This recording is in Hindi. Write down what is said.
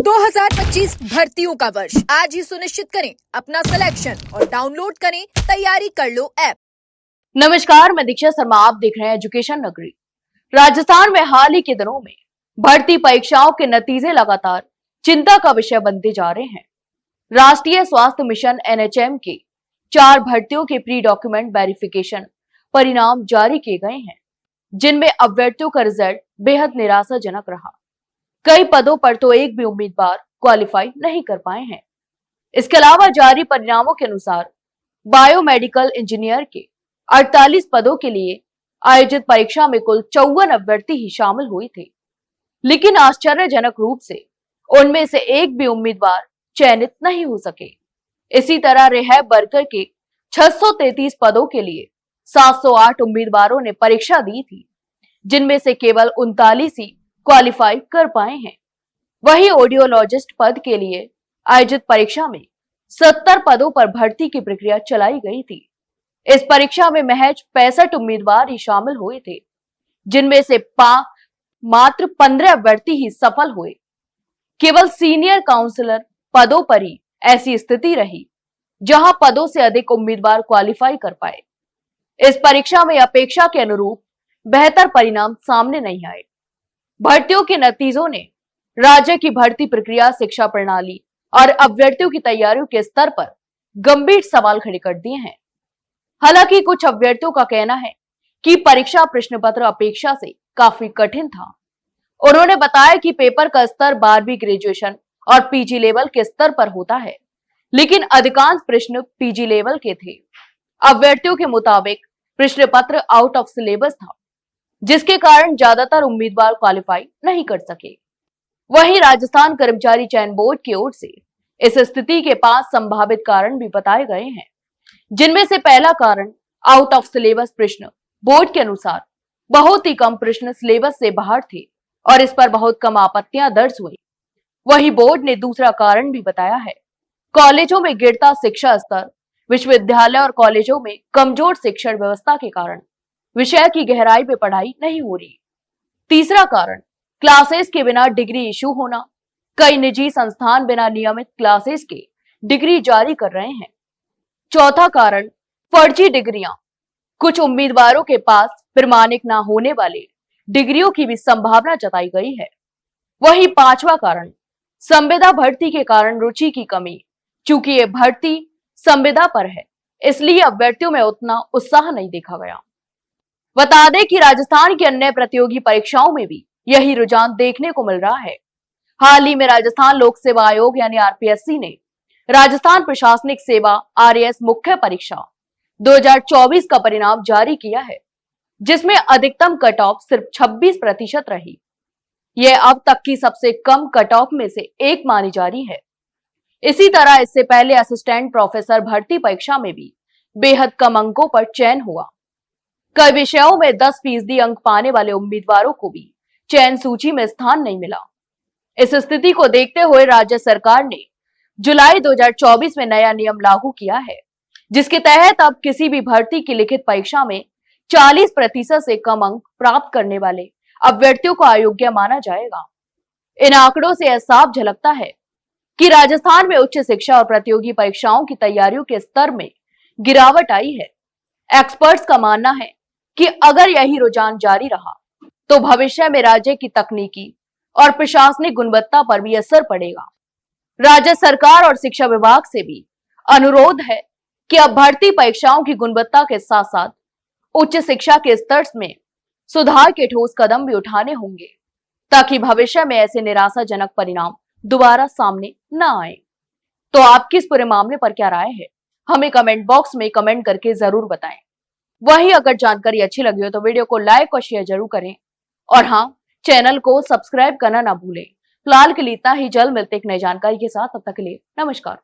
2025 भर्तियों का वर्ष आज ही सुनिश्चित करें अपना सिलेक्शन और डाउनलोड करें तैयारी कर लो ऐप। नमस्कार, मैं दीक्षा शर्मा, आप देख रहे हैं एजुकेशन नगरी। राजस्थान में हाल ही के दिनों में भर्ती परीक्षाओं के नतीजे लगातार चिंता का विषय बनते जा रहे हैं। राष्ट्रीय स्वास्थ्य मिशन NHM के 4 भर्तियों के प्री डॉक्यूमेंट वेरिफिकेशन परिणाम जारी किए गए हैं, जिनमें अभ्यर्थियों का रिजल्ट बेहद निराशाजनक रहा। कई पदों पर तो एक भी उम्मीदवार क्वालिफाई नहीं कर पाए हैं। इसके अलावा जारी परिणामों के अनुसार बायोमेडिकल इंजीनियर के 48 पदों के लिए आयोजित परीक्षा में कुल 54 अभ्यर्थी ही शामिल हुए थे, लेकिन आश्चर्यजनक रूप से उनमें से एक भी उम्मीदवार चयनित नहीं हो सके। इसी तरह रिहैब वर्कर के 633 पदों के लिए 708 उम्मीदवारों ने परीक्षा दी थी, जिनमें से केवल 39 ही क्वालिफाई कर पाए हैं। वहीं ऑडियोलॉजिस्ट पद के लिए आयोजित परीक्षा में 70 पदों पर भर्ती की प्रक्रिया चलाई गई थी। इस परीक्षा में महज 65 उम्मीदवार ही शामिल हुए थे, जिनमें से मात्र 15 अभ्यर्थी ही सफल हुए। केवल सीनियर काउंसलर पदों पर ही ऐसी स्थिति रही, जहां पदों से अधिक उम्मीदवार क्वालिफाई कर पाए। इस परीक्षा में अपेक्षा के अनुरूप बेहतर परिणाम सामने नहीं आए। भर्तियों के नतीजों ने राज्य की भर्ती प्रक्रिया, शिक्षा प्रणाली और अभ्यर्थियों की तैयारियों के स्तर पर गंभीर सवाल खड़े कर दिए हैं। हालांकि कुछ अभ्यर्थियों का कहना है कि परीक्षा प्रश्न पत्र अपेक्षा से काफी कठिन था। उन्होंने बताया कि पेपर का स्तर 12वीं ग्रेजुएशन और PG लेवल के स्तर पर होता है, लेकिन अधिकांश प्रश्न PG लेवल के थे। अभ्यर्थियों के मुताबिक प्रश्न पत्र आउट ऑफ सिलेबस था, जिसके कारण ज्यादातर उम्मीदवार क्वालिफाई नहीं कर सके। वहीं राजस्थान कर्मचारी चयन बोर्ड की ओर से इस स्थिति के 5 संभावित कारण भी बताए गए हैं, जिनमें से पहला कारण आउट ऑफ सिलेबस प्रश्न। बोर्ड के अनुसार बहुत ही कम प्रश्न सिलेबस से बाहर थे और इस पर बहुत कम आपत्तियां दर्ज हुई। वहीं बोर्ड ने दूसरा कारण भी बताया है, कॉलेजों में गिरता शिक्षा स्तर। विश्वविद्यालय और कॉलेजों में कमजोर शिक्षण व्यवस्था के कारण विषय की गहराई में पढ़ाई नहीं हो रही। तीसरा कारण क्लासेस के बिना डिग्री इशू होना। कई निजी संस्थान बिना नियमित क्लासेस के डिग्री जारी कर रहे हैं। चौथा कारण फर्जी डिग्रियां। कुछ उम्मीदवारों के पास प्रमाणिक ना होने वाले डिग्रियों की भी संभावना जताई गई है। वहीं पांचवा कारण संविदा भर्ती के कारण रुचि की कमी। चूंकि ये भर्ती संविदा पर है, इसलिए अभ्यर्थियों में उतना उत्साह नहीं देखा गया। बता दें कि राजस्थान की अन्य प्रतियोगी परीक्षाओं में भी यही रुझान देखने को मिल रहा है। हाल ही में राजस्थान लोक सेवा आयोग यानी RPSC ने राजस्थान प्रशासनिक सेवा RAS मुख्य परीक्षा 2024 का परिणाम जारी किया है, जिसमें अधिकतम कट ऑफ सिर्फ 26% रही। यह अब तक की सबसे कम कट ऑफ में से एक मानी जा रही है। इसी तरह इससे पहले असिस्टेंट प्रोफेसर भर्ती परीक्षा में भी बेहद कम अंकों पर चयन हुआ। कई विषयों में 10% अंक पाने वाले उम्मीदवारों को भी चयन सूची में स्थान नहीं मिला। इस स्थिति को देखते हुए राज्य सरकार ने जुलाई 2024 में नया नियम लागू किया है, जिसके तहत अब किसी भी भर्ती की लिखित परीक्षा में 40% से कम अंक प्राप्त करने वाले अभ्यर्थियों को अयोग्य माना जाएगा। इन आंकड़ों से यह साफ झलकता है कि राजस्थान में उच्च शिक्षा और प्रतियोगी परीक्षाओं की तैयारियों के स्तर में गिरावट आई है। एक्सपर्ट्स का मानना है कि अगर यही रुझान जारी रहा तो भविष्य में राज्य की तकनीकी और प्रशासनिक गुणवत्ता पर भी असर पड़ेगा। राज्य सरकार और शिक्षा विभाग से भी अनुरोध है कि अब भर्ती परीक्षाओं की गुणवत्ता के साथ साथ उच्च शिक्षा के स्तर में सुधार के ठोस कदम भी उठाने होंगे, ताकि भविष्य में ऐसे निराशाजनक परिणाम दोबारा सामने न आए। तो आपकी इस पूरे मामले पर क्या राय है, हमें कमेंट बॉक्स में कमेंट करके जरूर बताएं। वहीं अगर जानकारी अच्छी लगी हो तो वीडियो को लाइक और शेयर जरूर करें, और हाँ, चैनल को सब्सक्राइब करना ना भूलें। फिलहाल के लिए इतना ही, जल्द मिलते एक नई जानकारी के साथ। तब तक के लिए नमस्कार।